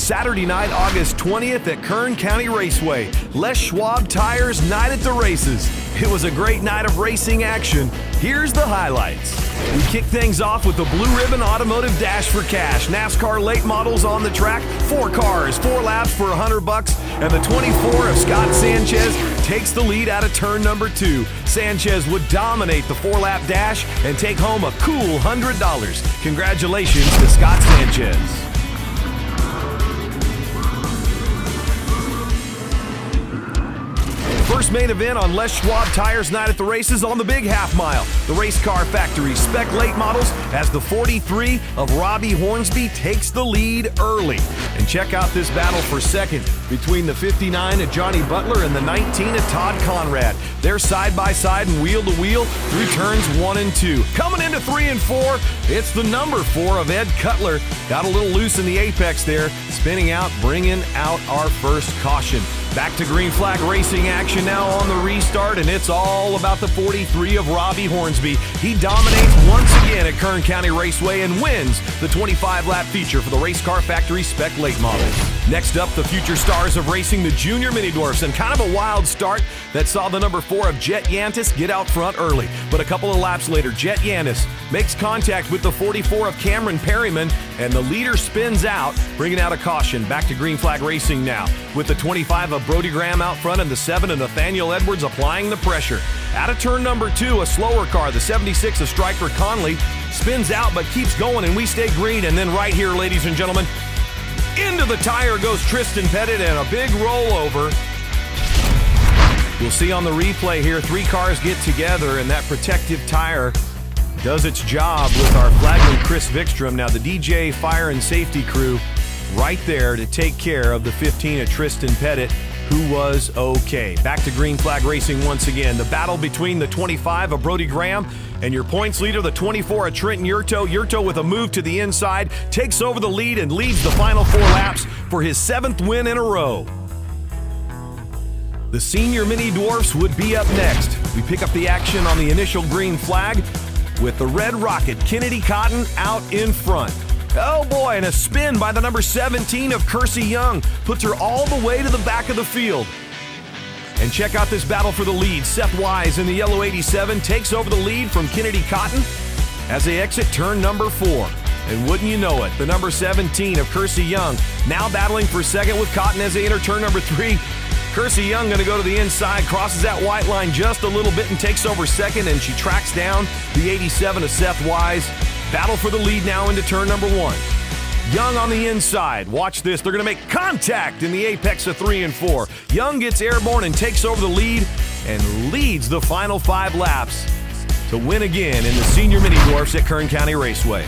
Saturday night, August 20th at Kern County Raceway. Les Schwab Tires Night at the Races. It was a great night of racing action. Here's the highlights. We kick things off with the Blue Ribbon Automotive Dash for Cash. NASCAR late models on the track. 4 cars, 4 laps for $100. And the 24 of Scott Sanchez takes the lead out of turn number 2. Sanchez would dominate the 4-lap dash and take home a cool $100. Congratulations to Scott Sanchez. First main event on Les Schwab Tires Night at the Races on the Big Half Mile. The Race Car Factory Spec late models as the 43 of Robbie Hornsby takes the lead early. And check out this battle for second between the 59 of Johnny Butler and the 19 of Todd Conrad. They're side by side and wheel to wheel through turns 1 and 2. Coming into 3 and 4, it's the number 4 of Ed Cutler. Got a little loose in the apex there, spinning out, bringing out our first caution. Back to green flag racing action now on the restart, and it's all about the 43 of Robbie Hornsby. He dominates once again at Kern County Raceway and wins the 25-lap feature for the Race Car Factory Spec late models. Next up, the future stars of racing, the Junior Mini Dwarfs, and kind of a wild start that saw the number 4 of Jet Yantis get out front early. But a couple of laps later, Jet Yantis makes contact with the 44 of Cameron Perryman, and the leader spins out, bringing out a caution. Back to green flag racing now, with the 25 of Brody Graham out front and the 7 of Nathaniel Edwards applying the pressure. Out of turn number 2, a slower car, the 76 of Stryker Conley, spins out but keeps going, and we stay green. And then right here, ladies and gentlemen, into the tire goes Tristan Pettit and a big rollover. We'll see on the replay here, 3 cars get together and that protective tire does its job with our flagman Chris Vikstrom. Now the DJ Fire and Safety crew right there to take care of the 15 of Tristan Pettit, who was okay. Back to green flag racing once again. The battle between the 25 of Brody Graham and your points leader, the 24 of Trenton Yurto. Yurto with a move to the inside, takes over the lead and leads the final 4 laps for his 7th win in a row. The Senior Mini Dwarfs would be up next. We pick up the action on the initial green flag with the Red Rocket, Kennedy Cotton, out in front. Oh boy, and a spin by the number 17 of Kersey Young puts her all the way to the back of the field. And check out this battle for the lead. Seth Wise in the yellow 87 takes over the lead from Kennedy Cotton as they exit turn number 4. And wouldn't you know it, the number 17 of Kersey Young now battling for second with Cotton as they enter turn number 3. Kersey Young going to go to the inside, crosses that white line just a little bit and takes over second, and she tracks down the 87 of Seth Wise. Battle for the lead now into turn number 1. Young on the inside. Watch this. They're going to make contact in the apex of 3 and 4. Young gets airborne and takes over the lead and leads the final 5 laps to win again in the Senior Mini Dwarfs at Kern County Raceway.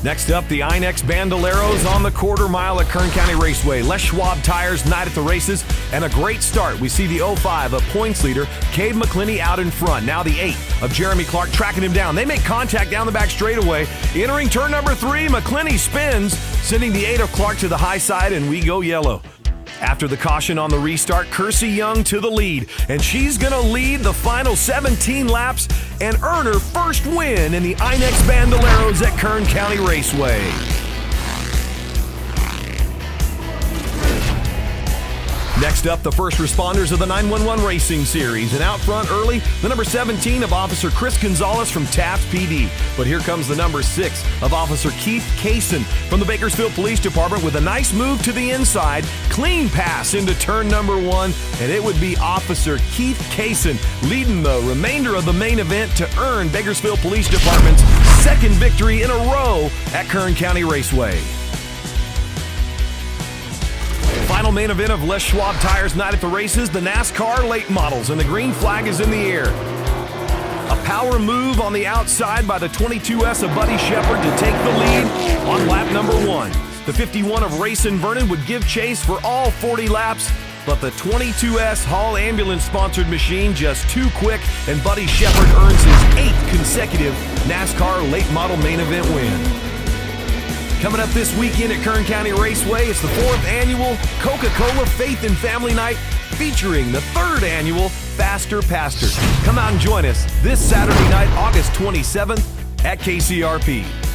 Next up, the INEX Bandaleros on the quarter mile at Kern County Raceway. Les Schwab Tires Night at the Races, and a great start. We see the 05 of points leader, Cade McClinney, out in front. Now the 8 of Jeremy Clark tracking him down. They make contact down the back straightaway. Entering turn number 3, McClinney spins, sending the 8 of Clark to the high side, and we go yellow. After the caution on the restart, Kersey Young to the lead, and she's going to lead the final 17 laps and earn her first win in the INEX Bandaleros at Kern County Raceway. Next up, the first responders of the 911 Racing Series. And out front early, the number 17 of Officer Chris Gonzalez from Taft PD. But here comes the number 6 of Officer Keith Kaysen from the Bakersfield Police Department with a nice move to the inside. Clean pass into turn number 1, and it would be Officer Keith Kaysen leading the remainder of the main event to earn Bakersfield Police Department's 2nd victory in a row at Kern County Raceway. Final main event of Les Schwab Tires Night at the Races, the NASCAR late models, and the green flag is in the air. A power move on the outside by the 22S of Buddy Shepard to take the lead on lap number 1. The 51 of Racin Vernon would give chase for all 40 laps, but the 22S Hall Ambulance-sponsored machine just too quick, and Buddy Shepard earns his 8th consecutive NASCAR late model main event win. Coming up this weekend at Kern County Raceway, it's the 4th annual Coca-Cola Faith and Family Night featuring the 3rd annual Faster Pastor. Come out and join us this Saturday night, August 27th at KCRP.